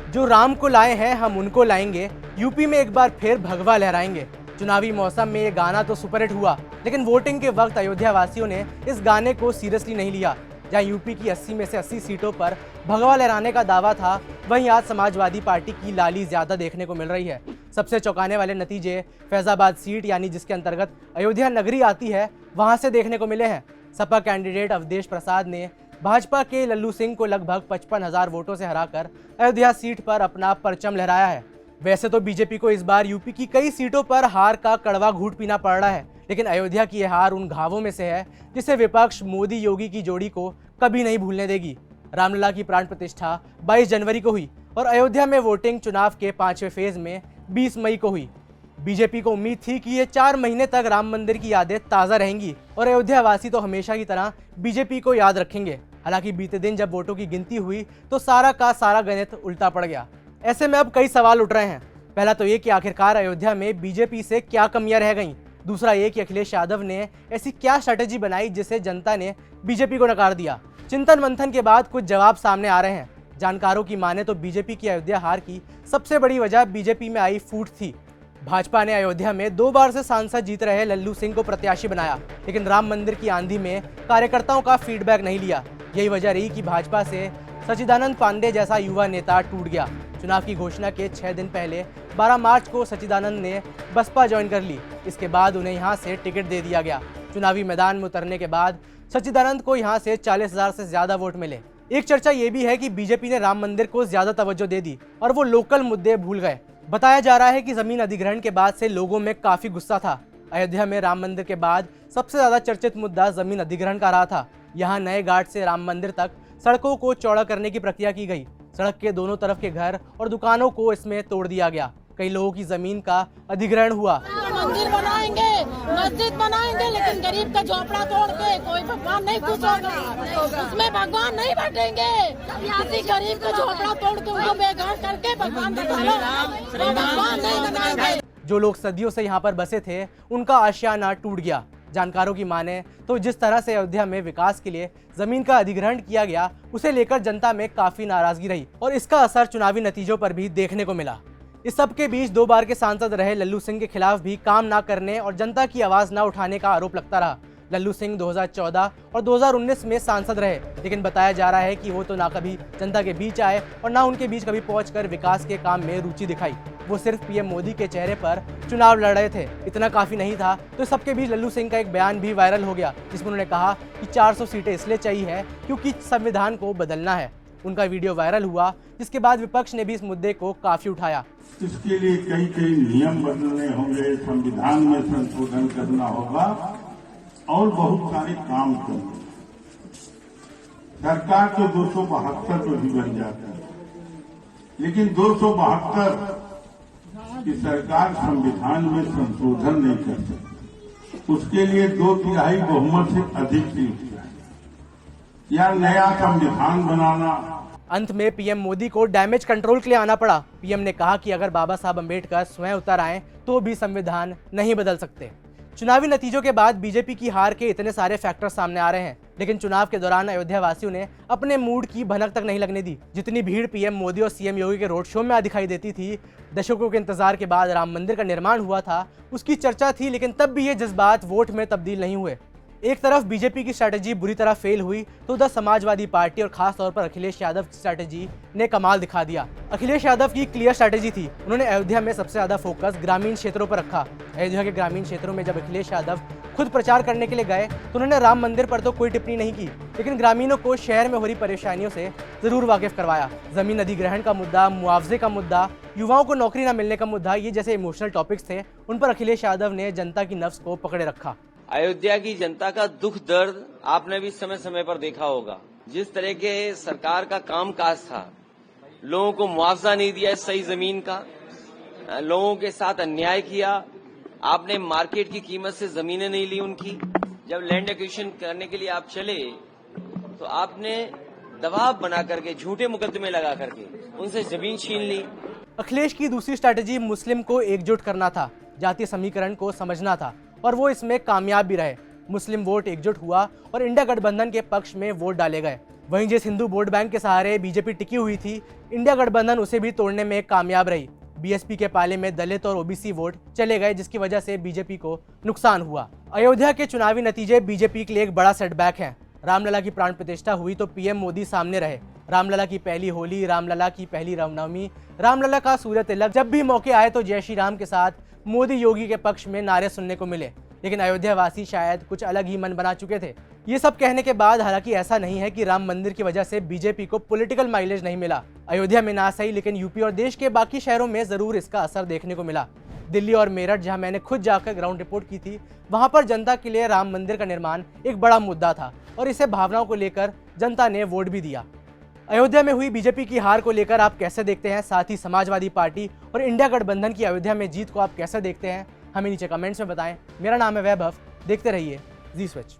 जो राम को लाए हैं हम उनको लाएंगे, यूपी में एक बार फिर भगवा लहराएंगे। चुनावी मौसम में ये गाना तो सुपरहिट हुआ, लेकिन वोटिंग के वक्त अयोध्या वासियों ने इस गाने को सीरियसली नहीं लिया। जहां यूपी की 80 में से 80 सीटों पर भगवा लहराने का दावा था, वहीं आज समाजवादी पार्टी की लाली ज्यादा देखने को मिल रही है। सबसे चौंकाने वाले नतीजे फैजाबाद सीट यानी जिसके अंतर्गत अयोध्या नगरी आती है, वहां से देखने को मिले हैं। सपा कैंडिडेट अवधेश प्रसाद ने भाजपा के लल्लू सिंह को लगभग 55,000 वोटों से हराकर अयोध्या सीट पर अपना परचम लहराया है। वैसे तो बीजेपी को इस बार यूपी की कई सीटों पर हार का कड़वा घूंट पीना पड़ रहा है, लेकिन अयोध्या की यह हार उन घावों में से है जिसे विपक्ष मोदी योगी की जोड़ी को कभी नहीं भूलने देगी। रामलला की प्राण प्रतिष्ठा 22 जनवरी को हुई और अयोध्या में वोटिंग चुनाव के 5वें फेज में 20 मई को हुई। बीजेपी को उम्मीद थी कि ये 4 महीने तक राम मंदिर की यादें ताज़ा रहेंगी और अयोध्या वासी तो हमेशा की तरह बीजेपी को याद रखेंगे। हालांकि बीते दिन जब वोटों की गिनती हुई तो सारा का सारा गणित उल्टा पड़ गया। ऐसे में अब कई सवाल उठ रहे हैं। पहला तो ये कि आखिरकार अयोध्या में बीजेपी से क्या कमियां रह गईं। दूसरा ये कि अखिलेश यादव ने ऐसी क्या स्ट्रैटेजी बनाई जिसे जनता ने बीजेपी को नकार दिया। चिंतन मंथन के बाद कुछ जवाब सामने आ रहे हैं। जानकारों की माने तो बीजेपी की अयोध्या हार की सबसे बड़ी वजह बीजेपी में आई फूट थी। भाजपा ने अयोध्या में 2 बार से सांसद जीत रहे लल्लू सिंह को प्रत्याशी बनाया, लेकिन राम मंदिर की आंधी में कार्यकर्ताओं का फीडबैक नहीं लिया। यही वजह रही कि भाजपा से सचिदानंद पांडे जैसा युवा नेता टूट गया। चुनाव की घोषणा के 6 दिन पहले 12 मार्च को सचिदानंद ने बसपा ज्वाइन कर ली। इसके बाद उन्हें यहां से टिकट दे दिया गया। चुनावी मैदान में उतरने के बाद सचिदानंद को यहां से 40,000 से ज्यादा वोट मिले। एक चर्चा ये भी है कि बीजेपी ने राम मंदिर को ज्यादा तवज्जो दे दी और वो लोकल मुद्दे भूल गए। बताया जा रहा है कि जमीन अधिग्रहण के बाद से लोगों में काफी गुस्सा था। अयोध्या में राम मंदिर के बाद सबसे ज्यादा चर्चित मुद्दा जमीन अधिग्रहण का रहा था। यहाँ नए घाट से राम मंदिर तक सड़कों को चौड़ा करने की प्रक्रिया की गई। सड़क के दोनों तरफ के घर और दुकानों को इसमें तोड़ दिया गया। कई लोगों की जमीन का अधिग्रहण हुआ। मंदिर बनाएंगे, मस्जिद बनाएंगे, लेकिन गरीब का झोपड़ा तोड़ के कोई भगवान नहीं खुश होगा। उसमें भगवान नहीं बैठेंगे। किसी गरीब का झोपड़ा तोड़ के उनको बेघर करके भगवान भगवान नहीं बनाएंगे। जो लोग सदियों से यहाँ पर बसे थे, उनका आशियाना टूट गया। जानकारों की माने तो जिस तरह से अयोध्या में विकास के लिए जमीन का अधिग्रहण किया गया, उसे लेकर जनता में काफी नाराजगी रही और इसका असर चुनावी नतीजों पर भी देखने को मिला। इस सब के बीच 2 बार के सांसद रहे लल्लू सिंह के खिलाफ भी काम ना करने और जनता की आवाज ना उठाने का आरोप लगता रहा। लल्लू सिंह 2014 और 2019 में सांसद रहे, लेकिन बताया जा रहा है कि वो तो ना कभी जनता के बीच आए और ना उनके बीच कभी पहुंचकर विकास के काम में रुचि दिखाई। वो सिर्फ पीएम मोदी के चेहरे पर चुनाव लड़ रहे थे। इतना काफी नहीं था तो सबके बीच लल्लू सिंह का एक बयान भी वायरल हो गया, जिसमें उन्होंने कहा कि 400 सीटें इसलिए चाहिए है क्योंकि संविधान को बदलना है। उनका वीडियो वायरल हुआ, जिसके बाद विपक्ष ने भी इस मुद्दे को काफी उठाया। इसके लिए कई नियम बदलने होंगे, संविधान में संशोधन करना होगा और बहुत सारे काम करने। सरकार तो 272 तो भी बन जाती है, लेकिन 272 की सरकार संविधान में संशोधन नहीं कर सकती। उसके लिए 2/3 बहुमत से अधिक सीट या नया संविधान बनाना। अंत में पीएम मोदी को डैमेज कंट्रोल के लिए आना पड़ा। पीएम ने कहा कि अगर बाबा साहब अम्बेडकर स्वयं उतर आए तो भी संविधान नहीं बदल सकते। चुनावी नतीजों के बाद बीजेपी की हार के इतने सारे फैक्टर सामने आ रहे हैं, लेकिन चुनाव के दौरान अयोध्या वासियों ने अपने मूड की भनक तक नहीं लगने दी। जितनी भीड़ पीएम मोदी और सीएम योगी के रोड शो में दिखाई देती थी, दशकों के इंतजार के बाद राम मंदिर का निर्माण हुआ था, उसकी चर्चा थी, लेकिन तब भी ये जज्बात वोट में तब्दील नहीं हुए। एक तरफ बीजेपी की स्ट्रैटेजी बुरी तरह फेल हुई तो उधर समाजवादी पार्टी और खास तौर पर अखिलेश यादव की स्ट्रैटेजी ने कमाल दिखा दिया। अखिलेश यादव की क्लियर स्ट्रैटेजी थी। उन्होंने अयोध्या में सबसे ज्यादा फोकस ग्रामीण क्षेत्रों पर रखा। अयोध्या के ग्रामीण क्षेत्रों में जब अखिलेश यादव खुद प्रचार करने के लिए गए तो उन्होंने राम मंदिर पर तो कोई टिप्पणी नहीं की, लेकिन ग्रामीणों को शहर में हो रही परेशानियों से जरूर वाकिफ करवाया। जमीन अधिग्रहण का मुद्दा, मुआवजे का मुद्दा, युवाओं को नौकरी न मिलने का मुद्दा, ये जैसे इमोशनल टॉपिक्स थे, उन पर अखिलेश यादव ने जनता की नफ्स को पकड़े रखा। अयोध्या की जनता का दुख दर्द आपने भी समय समय पर देखा होगा। जिस तरह के सरकार का कामकाज था, लोगों को मुआवजा नहीं दिया सही जमीन का, लोगों के साथ अन्याय किया, आपने मार्केट की कीमत से जमीनें नहीं ली उनकी। जब लैंड एक्विजिशन करने के लिए आप चले तो आपने दबाव बना करके, झूठे मुकदमे लगा करके उनसे जमीन छीन ली। अखिलेश की दूसरी स्ट्रैटेजी मुस्लिम को एकजुट करना था, जातीय समीकरण को समझना था और वो इसमें कामयाब भी रहे। मुस्लिम वोट एकजुट हुआ और इंडिया गठबंधन के पक्ष में वोट डाले गए। वहीं जिस हिंदू वोट बैंक के सहारे बीजेपी टिकी हुई थी, इंडिया गठबंधन उसे भी तोड़ने में कामयाब रही। बीएसपी के पाले में दलित और ओबीसी वोट चले गए, जिसकी वजह से बीजेपी को नुकसान हुआ। अयोध्या के चुनावी नतीजे बीजेपी के लिए एक बड़ा सेटबैक है। रामलला की प्राण प्रतिष्ठा हुई तो पीएम मोदी सामने रहे। रामलला की पहली होली, रामलला की पहली रामनवमी, रामलला का सूर्य तिलक, जब भी मौके आए तो जय श्री राम के साथ मोदी योगी के पक्ष में नारे सुनने को मिले। लेकिन अयोध्या वासी शायद कुछ अलग ही मन बना चुके थे। ये सब कहने के बाद हालांकि ऐसा नहीं है कि राम मंदिर की वजह से बीजेपी को पॉलिटिकल माइलेज नहीं मिला। अयोध्या में ना सही, लेकिन यूपी और देश के बाकी शहरों में जरूर इसका असर देखने को मिला। दिल्ली और मेरठ, जहां मैंने खुद जाकर ग्राउंड रिपोर्ट की थी, वहां पर जनता के लिए राम मंदिर का निर्माण एक बड़ा मुद्दा था और इसे भावनाओं को लेकर जनता ने वोट भी दिया। अयोध्या में हुई बीजेपी की हार को लेकर आप कैसे देखते हैं? साथ ही समाजवादी पार्टी और इंडिया गठबंधन की अयोध्या में जीत को आप कैसे देखते हैं? हमें नीचे कमेंट्स में बताएं। मेरा नाम है वैभव, देखते रहिए जी स्विच।